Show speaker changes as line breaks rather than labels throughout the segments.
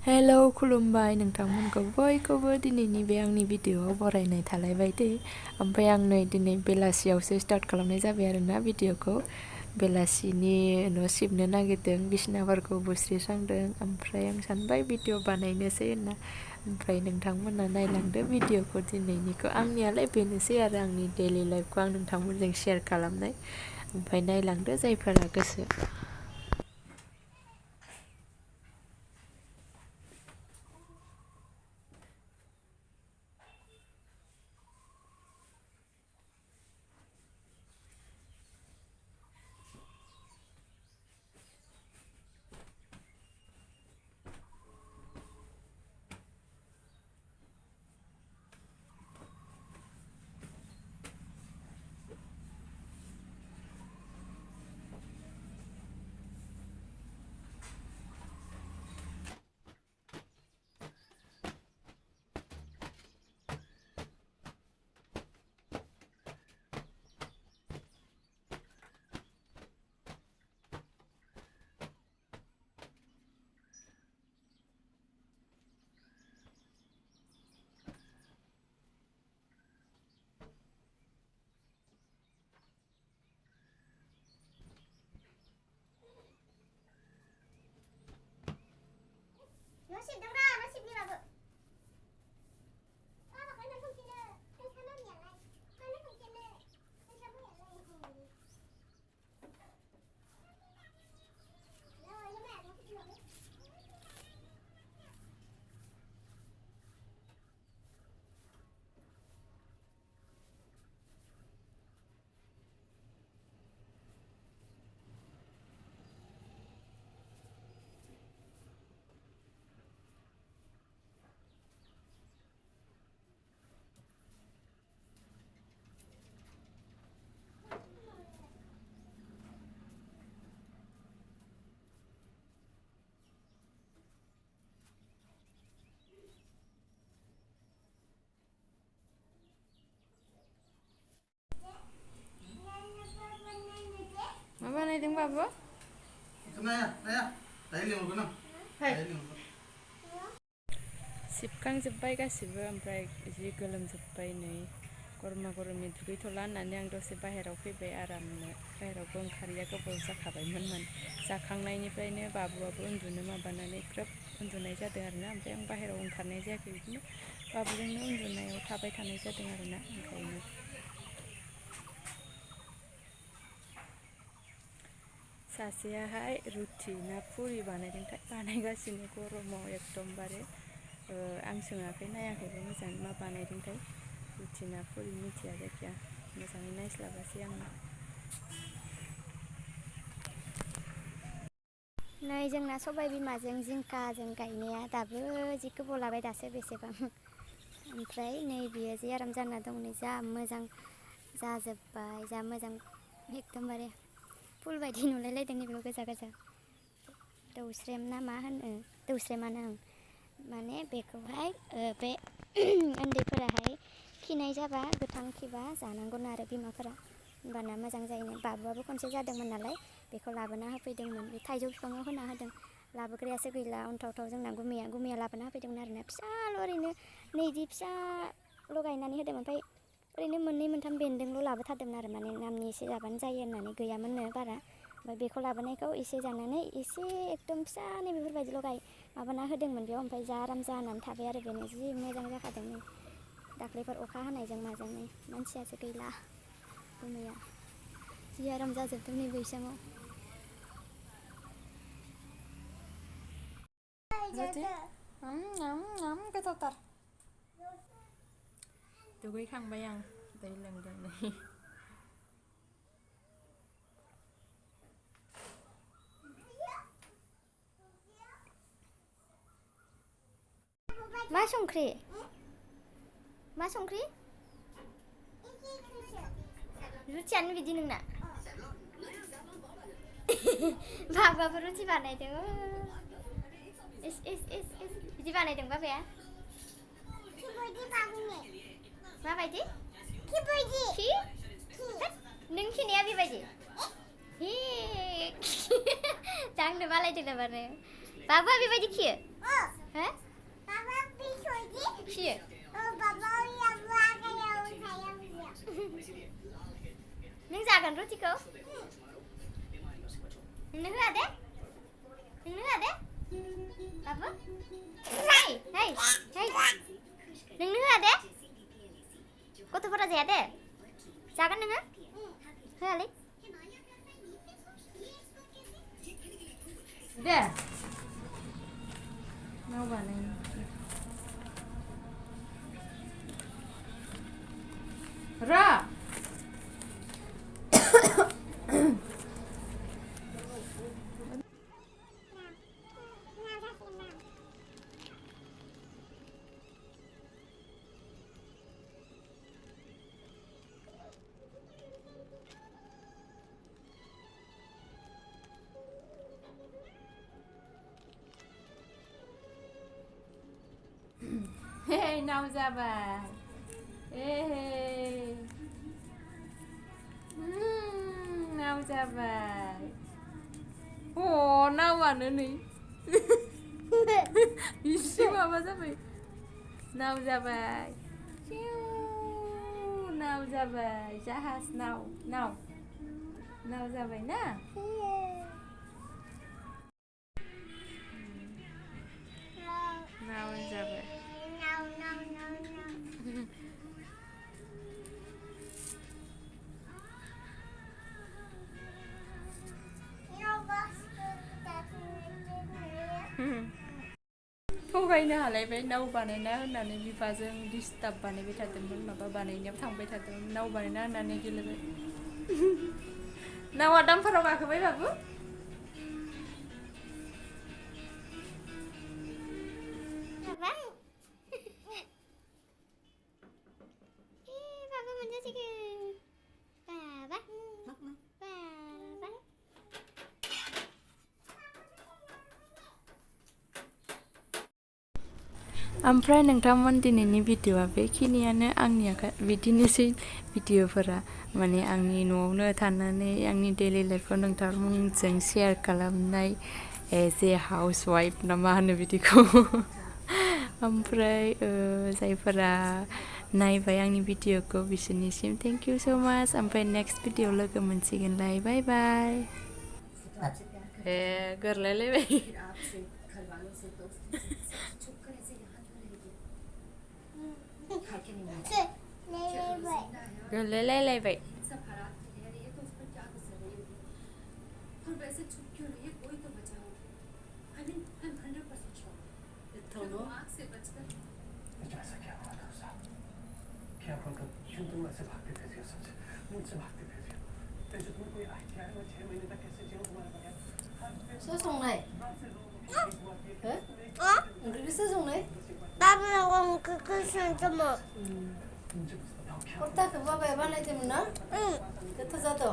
Hello खुलुमबाय नोंथांमोनखौ बयखौबो दिनैनि बे आंनि भिडिअआव बरायनाय थालायबाय दे। ओमफ्राय आं नै दिनै बेलासियावसो स्टार्ट खालामनाय जाबाय आरोना भिडिअखौ। बेलासिनि न' सिबनो नागिरदों, बिसिनाफोरखौ बुस्रिस्रांदों। ओमफ्राय आं सानबाय भिडिअ बानायनोसै होनना। ओमफ्राय नोंथांमोना नायलांदो भिडिअखौ दिनैनिखौ। आंनियालाय बेनोसै आरो आंनि डेलि लाइफखौ आं नोंथांमोनजों शेयार खालामनाय। ओमफ्राय नायलांदो जायफोरा गोसो। मा बानायदों बाबु? सिबखांजोब्बाय गासिबो, ओमफ्राय जि गोलोमजोब्बाय नै। गरमा गरमनि दुगैथ'ला होननानै आं दसे बाहेरायाव फैबाय आरामनो। बाहेरायावबो ओंखारैया गोबाव जाखाबायमोन। जाखांनायनिफ्रायनो बाबुआबो उन्दुनो माबानानै ग्रोब उन्दुनाय जादों आरोना। ओमफ्राय आं बाहेरायाव ओंखारनाय जायाखै, बिदिनो बाबुजोंनो उन्दुनायाव थाबाय थानाय जादों आरोना। ओंखायनो सासेयाहाय रुटि ना पुरि बानायगासिनो गरमाव एकदमबारे। आं सोङाखै, नायाखैबो मोजाङै मा बानायदोंथाय। रुटि ना पुरि मिथिया, जायखिया मोजाङै नायस्लाबासै आङो।
नै जोंना सबाय बिमाजों जिंखाजों गायनाया दाबो जि गोबाव लाबाय, दासो बेसेबां। ओमफ्राय नै बियो जि आराम जाना दं, नै जा मोजां जाजोब्बाय, जा मोजां एकदमबारे फुल बायदि नुलायलायदों बेखौ गोजा गोजा। दौस्रेम ना मा होनो, दौस्रेमानो ओं। माने बेखौहाय बे उन्दैफोराहाय खिनाय जाबा, गोथां खिबा जानांगौनो आरो बिमाफोरा, होमबाना मोजां जायोनो। बाबुआबो खनसे जादोंमोन नालाय, बेखौ लाबोना होफैदोंमोन। बे थाइजौ बिफाङाव होना होदों, लाबोग्रायासो गैला। अन्थावथाव जोंना गुमैया लाबोना होफैदोंमोन आरोना। फिसाल' ओरैनो नैदि फिसाल' गायनानै होदोंमोन। ओमफ्राय ओरैनो मोननै मोनथाम बेन्दोंल' लाबोथारदोंमोन आरो, माने नामनि एसे जाबानो जायो होननानै, गैयामोननो बारा। ओमफ्राय बेखौ लाबोनायखौ एसे जानानै एसे एकदम फिसानो बेफोरबायदिल' माबाना होदोंमोन बेयाव। ओमफ्राय जा आराम जानानै थाबाय आरो बेनो, जि मोजां जाखादों नै। दाख्लैफोर अखा हानायजों माजों नै मानसियासो गैला, गुमैया जि आराम जाजोबदों नै बैसाङाव।
रुटि गोथावथार। दुगैखांबाय आं, दै लोंदों नै।
मा संख्रि? मा संख्रि? रुटियानो बिदि नोंना? बाबाबो रुटि बानायदों। इस बिदि बानायदों बाबाया? माबायदि? खि? नों खिनाया बेबायदि? हे दांनो बालायदों नामा नों? बाबुआ बेबायदि खियो? Hả? Siya? Nang jagan ruti ko? Nang ada? Nang ada? Apa? Hey, hey, hey. Nang ada? गथ'फोरा जाया दे जागोन नोङो होआलै दे नाव बानायनो र' Hei, mwnjabai. Hei. Mwnjabai. Oh, nawaनो नै. Isi माबा जाबाय. Mwnjabai. Mwnjabai. Jahas naw. Mwnjabai na? Mwnjabai. थगायनो हालायबाय नाव बानायना होननानै बिफाजों डिस्टार्ब बानायबाय थादोंमोन माबा बानायनायाव थांबाय थादोंमोन नाव बानायना होननानै गेलेबाय नावा दामफोराव गाखोबाय बाबु Papa mwnjabai. Papa. Papa. ओमफ्राय नोंथांमोन दिनैनि भिडिअआ बेखिनियानो आंनिया बिदिनोसै भिडिअफोरा माने आंनि न'आवनो थानानै आंनि डेलि लाइफखौ नोंथांमोनजों शेयार खालामनाय एज ए हाउस वाइफ ना मा होनो बिदिखौ ओमफ्राय जायफोरा नायबाय आंनि भिडिअखौ बिसोरनिसिम थेंक इउ स' माच ओमफ्राय नेक्स्ट भिडिअ लोगो मोनसिगोनलाय बाय बाय ए गोरलायलायबाय गोरलायलायलायबाय
क्या होगा क्यों तुम ऐसे भागते थे सच मुझसे भागते थे तेरे तुम्हें कोई आइडिया है मैं 6 महीने तक कैसे जीऊं तुम्हारे बगैर
Sao xong này? Hả? Cái sao xong này?
Baba랑 그거 선점어.
Corta que va a van a ir ना? ¿Qué estás haciendo?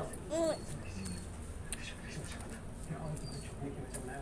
ये और तुम्हें छोड़ने की वजह बनाया